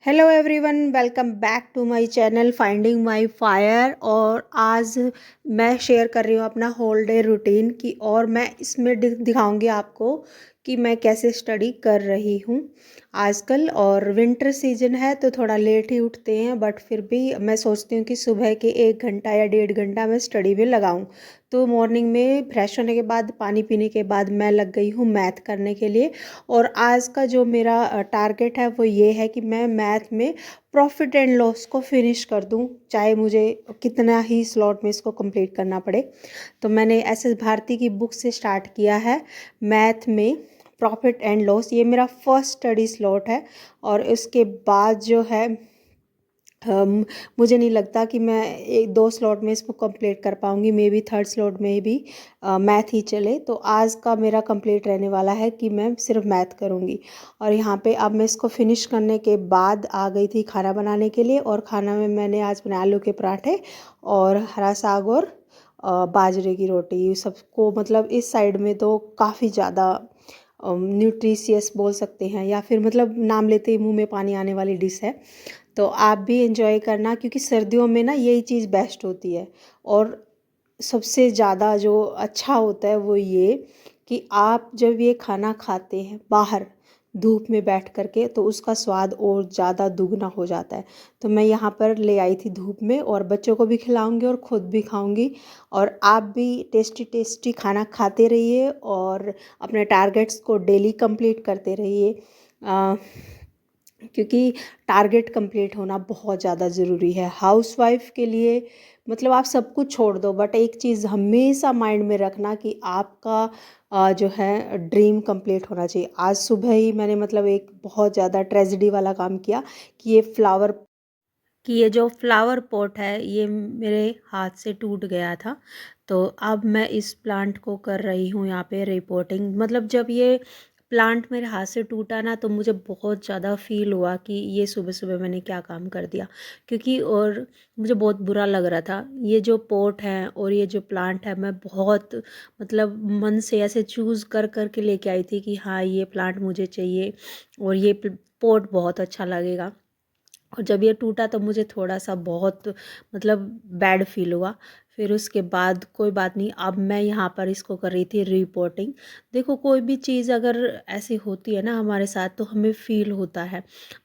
Hello everyone, welcome back to my channel finding my fire. और आज मैं share कर रही हूँ अपना होल डे रूटीन की, और मैं इसमें दिखाऊंगी आपको कि मैं कैसे स्टडी कर रही हूँ आजकल। और विंटर सीजन है तो थोड़ा लेट ही उठते हैं, बट फिर भी मैं सोचती हूँ कि सुबह के 1 घंटा या 1.5 घंटा मैं स्टडी में लगाऊँ। तो मॉर्निंग में फ्रेश होने के बाद, पानी पीने के बाद मैं लग गई हूँ मैथ करने के लिए। और आज का जो मेरा टारगेट है वो ये है कि मैं मैथ में प्रॉफिट एंड लॉस को फिनिश कर दूं, चाहे मुझे कितना ही स्लॉट में इसको कंप्लीट करना पड़े। तो मैंने एस एस भारती की बुक से स्टार्ट किया है मैथ में प्रॉफिट एंड लॉस। ये मेरा फर्स्ट स्टडी स्लॉट है। और इसके बाद जो है मुझे नहीं लगता कि मैं 1-2 स्लॉट में इसको कंप्लीट कर पाऊँगी। मे बी थर्ड स्लॉट में भी मैथ ही चले। तो आज का मेरा कंप्लीट रहने वाला है कि मैं सिर्फ मैथ करूँगी। और यहाँ पे अब मैं इसको फिनिश करने के बाद आ गई थी खाना बनाने के लिए। और खाना में मैंने आज बनाए आलू के पराठे और हरा साग और बाजरे की रोटी। सबको मतलब इस साइड में तो काफ़ी ज़्यादा न्यूट्रिशियस बोल सकते हैं, या फिर मतलब नाम लेते ही मुंह में पानी आने वाली डिश है। तो आप भी एंजॉय करना, क्योंकि सर्दियों में ना यही चीज़ बेस्ट होती है। और सबसे ज़्यादा जो अच्छा होता है वो ये कि आप जब ये खाना खाते हैं बाहर धूप में बैठ करके, तो उसका स्वाद और ज़्यादा दुगना हो जाता है। तो मैं यहाँ पर ले आई थी धूप में, और बच्चों को भी खिलाऊंगी और ख़ुद भी खाऊंगी। और आप भी टेस्टी टेस्टी खाना खाते रहिए और अपने टारगेट्स को डेली कंप्लीट करते रहिए, क्योंकि टारगेट कंप्लीट होना बहुत ज़्यादा ज़रूरी है हाउसवाइफ के लिए। मतलब आप सब कुछ छोड़ दो, बट एक चीज़ हमेशा माइंड में रखना कि आपका जो है ड्रीम कंप्लीट होना चाहिए। आज सुबह ही मैंने मतलब एक बहुत ज़्यादा ट्रेजेडी वाला काम किया कि ये जो फ्लावर पॉट है ये मेरे हाथ से टूट गया था। तो अब मैं इस प्लांट को कर रही हूँ यहाँ पे रिपोर्टिंग। मतलब जब ये प्लांट मेरे हाथ से टूटा ना, तो मुझे बहुत ज़्यादा फील हुआ कि ये सुबह सुबह मैंने क्या काम कर दिया। क्योंकि और मुझे बहुत बुरा लग रहा था। ये जो पॉट है और ये जो प्लांट है, मैं बहुत मतलब मन से ऐसे चूज़ कर कर के लेके आई थी कि हाँ ये प्लांट मुझे चाहिए और ये पॉट बहुत अच्छा लगेगा। और जब ये टूटा तो मुझे थोड़ा सा बहुत मतलब बैड फील हुआ। फिर उसके बाद कोई बात नहीं, अब मैं यहाँ पर इसको कर रही थी रिपोर्टिंग। देखो, कोई भी चीज़ अगर ऐसी होती है ना हमारे साथ, तो हमें फील होता है।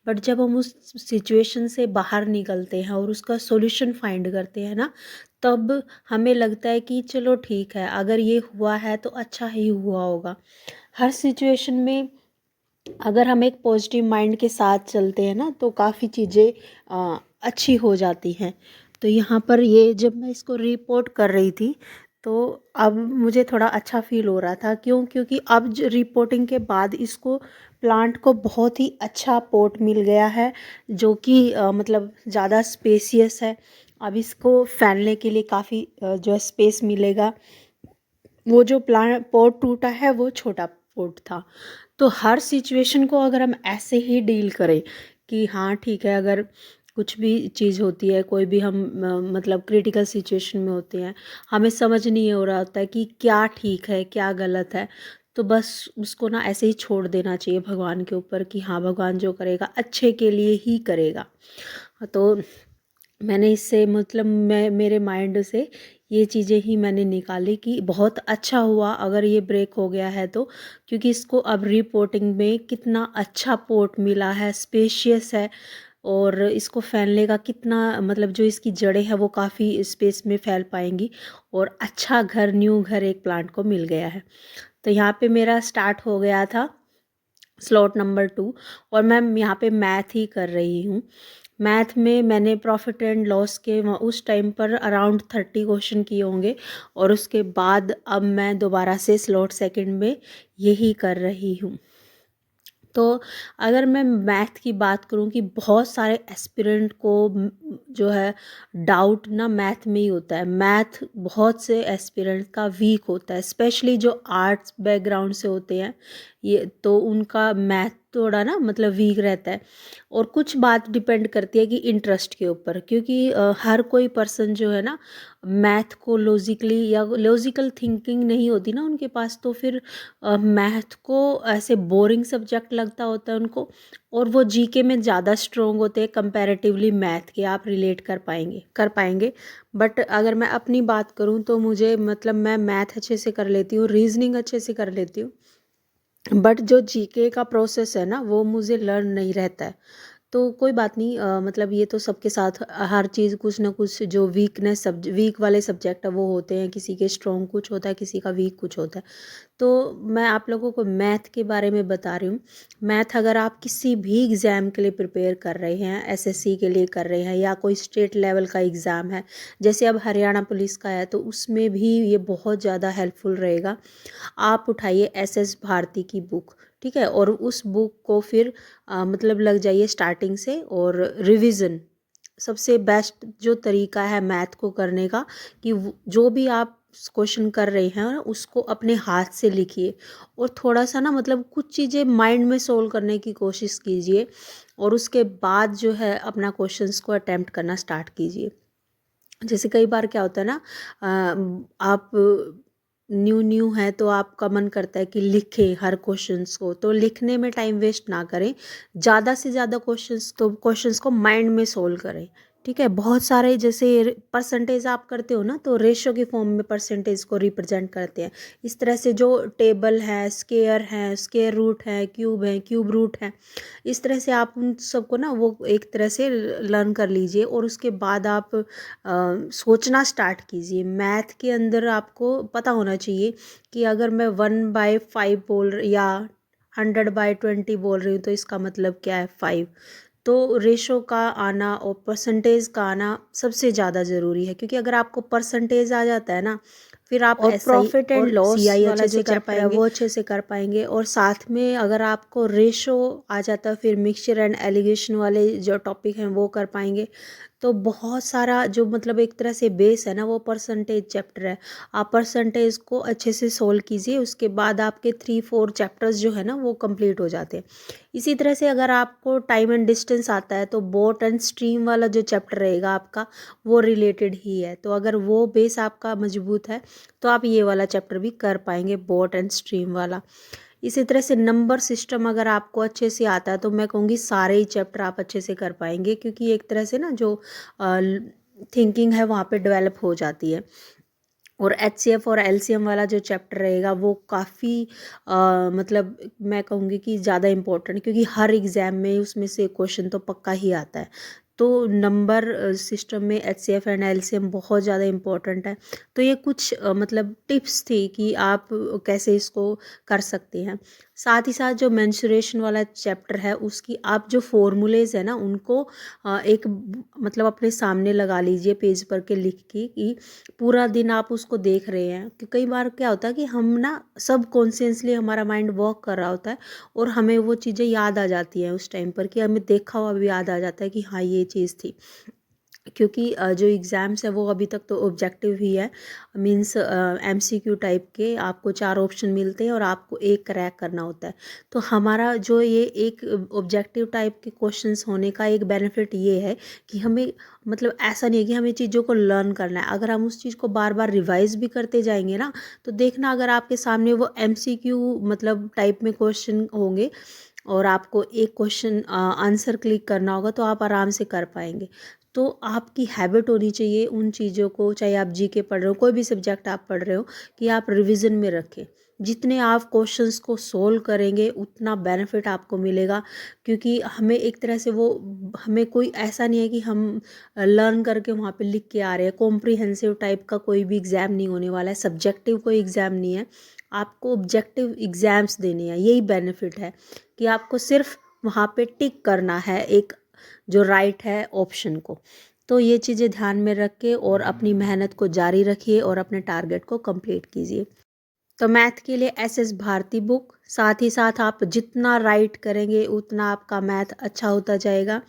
बट जब हम उस सिचुएशन से बाहर निकलते हैं और उसका सॉल्यूशन फाइंड करते हैं ना, तब हमें लगता है कि चलो ठीक है, अगर ये हुआ है तो अच्छा ही हुआ होगा। हर सिचुएशन में अगर हम एक पॉजिटिव माइंड के साथ चलते हैं ना, तो काफ़ी चीज़ें अच्छी हो जाती हैं। तो यहाँ पर ये जब मैं इसको रिपोर्ट कर रही थी, तो अब मुझे थोड़ा अच्छा फील हो रहा था। क्योंकि अब रिपोर्टिंग के बाद इसको प्लांट को बहुत ही अच्छा पॉट मिल गया है, जो कि मतलब ज़्यादा स्पेसियस है। अब इसको फैलने के लिए काफ़ी जो है स्पेस मिलेगा। वो जो प्लांट पॉट टूटा है वो छोटा पॉट था। तो हर सिचुएशन को अगर हम ऐसे ही डील करें कि हाँ ठीक है, अगर कुछ भी चीज़ होती है, कोई भी हम मतलब क्रिटिकल सिचुएशन में होते हैं, हमें समझ नहीं हो रहा होता है कि क्या ठीक है क्या गलत है, तो बस उसको ना ऐसे ही छोड़ देना चाहिए भगवान के ऊपर कि हाँ भगवान जो करेगा अच्छे के लिए ही करेगा। तो मैंने इससे मतलब मैं मेरे माइंड से ये चीज़ें ही मैंने निकाली कि बहुत अच्छा हुआ अगर ये ब्रेक हो गया है तो। क्योंकि इसको अब रिपोर्टिंग में कितना अच्छा पोर्ट मिला है, स्पेशियस है। और इसको फैलने का कितना मतलब जो इसकी जड़ें हैं वो काफ़ी स्पेस में फैल पाएंगी। और अच्छा घर, न्यू घर एक प्लांट को मिल गया है। तो यहाँ पे मेरा स्टार्ट हो गया था स्लॉट नंबर 2। और मैं यहाँ पे मैथ ही कर रही हूँ। मैथ में मैंने प्रॉफिट एंड लॉस के उस टाइम पर अराउंड 30 क्वेश्चन किए होंगे। और उसके बाद अब मैं दोबारा से स्लॉट सेकंड में यही कर रही हूँ। तो अगर मैं मैथ की बात करूं कि बहुत सारे एस्पिरेंट को जो है डाउट ना मैथ में ही होता है। मैथ बहुत से एस्पिरेंट का वीक होता है, स्पेशली जो आर्ट्स बैकग्राउंड से होते हैं। ये तो उनका मैथ थोड़ा ना मतलब वीक रहता है। और कुछ बात डिपेंड करती है कि इंटरेस्ट के ऊपर, क्योंकि हर कोई पर्सन जो है ना मैथ को लॉजिकली या लॉजिकल थिंकिंग नहीं होती ना उनके पास, तो फिर मैथ को ऐसे बोरिंग सब्जेक्ट लगता होता है उनको, और वो जीके में ज़्यादा स्ट्रोंग होते हैं कंपैरेटिवली मैथ के। आप रिलेट कर पाएंगे। बट अगर मैं अपनी बात करूँ तो मुझे मतलब मैं मैथ अच्छे से कर लेती हूँ, रीजनिंग अच्छे से कर लेती हूँ, बट जो जीके का प्रोसेस है ना वो मुझे लर्न नहीं रहता है। तो कोई बात नहीं, मतलब ये तो सबके साथ हर चीज़ कुछ ना कुछ जो वीक वाले सब्जेक्ट है वो होते हैं, किसी के स्ट्रॉन्ग कुछ होता है, किसी का वीक कुछ होता है। तो मैं आप लोगों को मैथ के बारे में बता रही हूँ। मैथ अगर आप किसी भी एग्ज़ाम के लिए प्रिपेयर कर रहे हैं, एसएससी के लिए कर रहे हैं या कोई स्टेट लेवल का एग्ज़ाम है, जैसे अब हरियाणा पुलिस का है, तो उसमें भी ये बहुत ज़्यादा हेल्पफुल रहेगा। आप उठाइए एसएस भारती की बुक, ठीक है, और उस बुक को फिर मतलब लग जाइए स्टार्टिंग से, और रिवीजन सबसे बेस्ट जो तरीका है मैथ को करने का, कि जो भी आप क्वेश्चन कर रहे हैं उसको अपने हाथ से लिखिए, और थोड़ा सा ना मतलब कुछ चीज़ें माइंड में सोल्व करने की कोशिश कीजिए, और उसके बाद जो है अपना क्वेश्चंस को अटेम्प्ट करना स्टार्ट कीजिए। जैसे कई बार क्या होता है ना, आप न्यू न्यू है तो आपका मन करता है कि लिखें हर क्वेश्चंस को, तो लिखने में टाइम वेस्ट ना करें, ज़्यादा से ज़्यादा क्वेश्चंस को माइंड में सोल्व करें। ठीक है, बहुत सारे जैसे परसेंटेज आप करते हो ना, तो रेशो के फॉर्म में परसेंटेज को रिप्रेजेंट करते हैं। इस तरह से जो टेबल है, स्केयर रूट है, क्यूब रूट है, इस तरह से आप उन सबको ना वो एक तरह से लर्न कर लीजिए, और उसके बाद आप सोचना स्टार्ट कीजिए। मैथ के अंदर आपको पता होना चाहिए कि अगर मैं 1/5 या 100/20 बोल रही हूँ तो इसका मतलब क्या है, 5। तो रेशो का आना और परसेंटेज का आना सबसे ज़्यादा ज़रूरी है, क्योंकि अगर आपको परसेंटेज आ जाता है ना, फिर आप और एसआई प्रॉफिट एंड और लॉस सीआई वाला अच्छे जो से कर चैप्टर है पाएंगे, वो अच्छे से कर पाएंगे। और साथ में अगर आपको रेशो आ जाता है, फिर मिक्सचर एंड एलिगेशन वाले जो टॉपिक हैं वो कर पाएंगे। तो बहुत सारा जो मतलब एक तरह से बेस है ना, वो परसेंटेज चैप्टर है। आप परसेंटेज को अच्छे से सोल्व कीजिए, उसके बाद आपके 3-4 चैप्टर्स जो है ना वो कंप्लीट हो जाते हैं। इसी तरह से अगर आपको टाइम एंड डिस्टेंस आता है, तो बोट एंड स्ट्रीम वाला जो चैप्टर रहेगा आपका, वो रिलेटेड ही है। तो अगर वो बेस आपका मजबूत है तो आप ये वाला चैप्टर भी कर पाएंगे, बोट एंड स्ट्रीम वाला। इसी तरह से नंबर सिस्टम अगर आपको अच्छे से आता है, तो मैं कहूँगी सारे ही चैप्टर आप अच्छे से कर पाएंगे, क्योंकि एक तरह से ना जो थिंकिंग है वहाँ पे डेवलप हो जाती है। और एचसीएफ और एलसीएम वाला जो चैप्टर रहेगा वो काफ़ी मतलब मैं कहूँगी कि ज़्यादा इम्पोर्टेंट, क्योंकि हर एग्ज़ाम में उसमें से क्वेश्चन तो पक्का ही आता है। तो नंबर सिस्टम में एचसीएफ एंड एलसीएम बहुत ज़्यादा इम्पोर्टेंट है। तो ये कुछ मतलब टिप्स थी कि आप कैसे इसको कर सकते हैं। साथ ही साथ जो मेंसुरेशन वाला चैप्टर है, उसकी आप जो फॉर्मूलेज है ना उनको मतलब अपने सामने लगा लीजिए पेज पर के लिख के, कि पूरा दिन आप उसको देख रहे हैं। कि कई बार क्या होता है कि हम ना सब कॉन्शियसली हमारा माइंड वर्क कर रहा होता है, और हमें वो चीज़ें याद आ जाती हैं उस टाइम पर, कि हमें देखा हुआ भी याद आ जाता है कि हाँ ये चीज़ थी। क्योंकि जो एग्ज़ाम्स है वो अभी तक तो ऑब्जेक्टिव ही है, मींस एमसीक्यू टाइप के आपको 4 ऑप्शन मिलते हैं और आपको एक क्रैक करना होता है। तो हमारा जो ये एक ऑब्जेक्टिव टाइप के क्वेश्चंस होने का एक बेनिफिट ये है कि हमें मतलब ऐसा नहीं है कि हमें चीज़ों को लर्न करना है। अगर हम उस चीज़ को बार बार रिवाइज भी करते जाएंगे ना, तो देखना अगर आपके सामने वो एमसीक्यू मतलब टाइप में क्वेश्चन होंगे, और आपको एक क्वेश्चन आंसर क्लिक करना होगा, तो आप आराम से कर पाएंगे। तो आपकी हैबिट होनी चाहिए उन चीज़ों को, चाहे आप जीके पढ़ रहे हो, कोई भी सब्जेक्ट आप पढ़ रहे हो, कि आप रिवीजन में रखें। जितने आप क्वेश्चंस को सोल्व करेंगे उतना बेनिफिट आपको मिलेगा, क्योंकि हमें एक तरह से वो हमें कोई ऐसा नहीं है कि हम लर्न करके वहाँ पे लिख के आ रहे हैं। कॉम्प्रिहेंसिव टाइप का कोई भी एग्ज़ाम नहीं होने वाला है, सब्जेक्टिव कोई एग्ज़ाम नहीं है। आपको ऑब्जेक्टिव एग्ज़ाम्स देने हैं, यही बेनिफिट है कि आपको सिर्फ वहाँ पे टिक करना है एक जो राइट है ऑप्शन को। तो ये चीज़ें ध्यान में रख के और अपनी मेहनत को जारी रखिए और अपने टारगेट को कंप्लीट कीजिए। तो मैथ के लिए एसएस भारती बुक, साथ ही साथ आप जितना राइट करेंगे उतना आपका मैथ अच्छा होता जाएगा।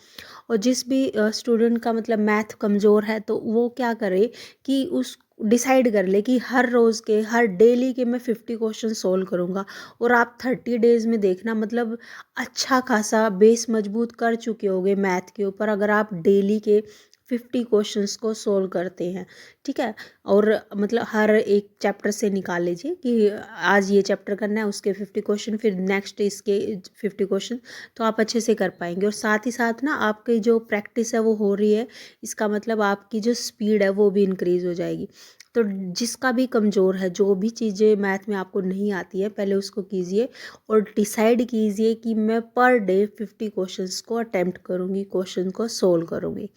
और जिस भी स्टूडेंट का मतलब मैथ कमज़ोर है, तो वो क्या करे कि डिसाइड कर ले कि हर रोज़ के, हर डेली के मैं 50 क्वेश्चन सोल्व करूँगा। और आप 30 डेज़ में देखना, मतलब अच्छा खासा बेस मजबूत कर चुके होगे मैथ के ऊपर, अगर आप डेली के 50 क्वेश्चंस को सोल्व करते हैं। ठीक है, और मतलब हर एक चैप्टर से निकाल लीजिए कि आज ये चैप्टर करना है, उसके 50 क्वेश्चन, फिर नेक्स्ट इसके 50 क्वेश्चन, तो आप अच्छे से कर पाएंगे। और साथ ही साथ ना आपकी जो प्रैक्टिस है वो हो रही है, इसका मतलब आपकी जो स्पीड है वो भी इंक्रीज़ हो जाएगी। तो जिसका भी कमज़ोर है, जो भी चीज़ें मैथ में आपको नहीं आती है, पहले उसको कीजिए और डिसाइड कीजिए कि मैं पर डे 50 क्वेश्चंस को अटेम्प्ट करूँगी, क्वेश्चन को सोल्व करूँगी।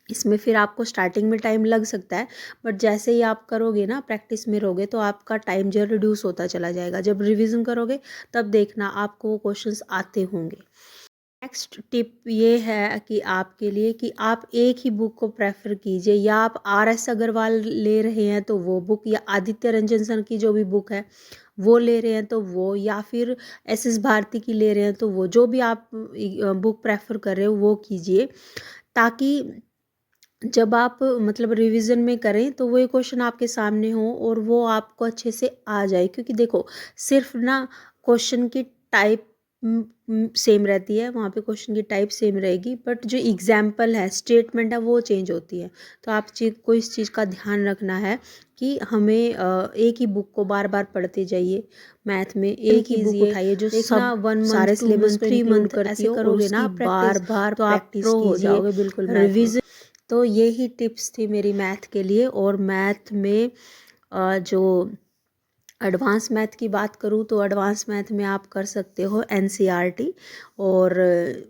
इसमें फिर आपको स्टार्टिंग में टाइम लग सकता है, बट जैसे ही आप करोगे ना, प्रैक्टिस में रहोगे, तो आपका टाइम जो रिड्यूस होता चला जाएगा। जब रिवीजन करोगे तब देखना आपको वो क्वेश्चंस आते होंगे। नेक्स्ट टिप ये है कि आपके लिए कि आप एक ही बुक को प्रेफर कीजिए, या आप RS अग्रवाल ले रहे हैं तो वो बुक, या आदित्य रंजन सर की जो भी बुक है वो ले रहे हैं तो वो, या फिर SS भारती की ले रहे हैं तो वो, जो भी आप बुक प्रेफर कर रहे हो वो कीजिए, ताकि जब आप मतलब रिवीजन में करें तो वो क्वेश्चन आपके सामने हो और वो आपको अच्छे से आ जाए। क्योंकि देखो, सिर्फ ना क्वेश्चन की टाइप सेम रहती है, वहाँ पे क्वेश्चन की टाइप सेम रहेगी, बट जो एग्जाम्पल है, स्टेटमेंट है, वो चेंज होती है। तो आप चीज़ को, इस चीज़ का ध्यान रखना है कि हमें एक ही बुक को बार बार पढ़ते जाइए। मैथ में एक ही बुक उठाइए जो सब वन सारे सिलेबस को 3 मंथ करती हो, करोगे ना बार बार तो आप प्रो हो जाओगे बिल्कुल रिवीजन। तो यही टिप्स थी मेरी मैथ के लिए। और मैथ में जो एडवांस मैथ की बात करूँ तो एडवांस मैथ में आप कर सकते हो NCERT, और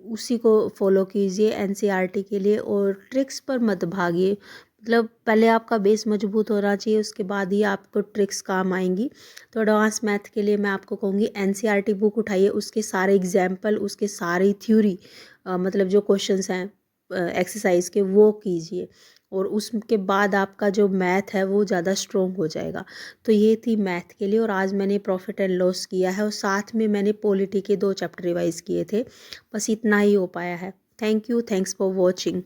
उसी को फॉलो कीजिए NCERT के लिए, और ट्रिक्स पर मत भागिए। मतलब पहले आपका बेस मजबूत होना चाहिए, उसके बाद ही आपको ट्रिक्स काम आएंगी। तो एडवांस मैथ के लिए मैं आपको कहूँगी NCERT बुक उठाइए, उसके सारे एग्जाम्पल, उसके सारी थ्योरी, मतलब जो क्वेश्चंस हैं एक्सरसाइज के, वो कीजिए, और उसके बाद आपका जो मैथ है वो ज़्यादा स्ट्रॉन्ग हो जाएगा। तो ये थी मैथ के लिए। और आज मैंने प्रॉफिट एंड लॉस किया है, और साथ में मैंने पॉलिटी के 2 चैप्टर रिवाइज किए थे। बस इतना ही हो पाया है। Thank you, thanks for watching.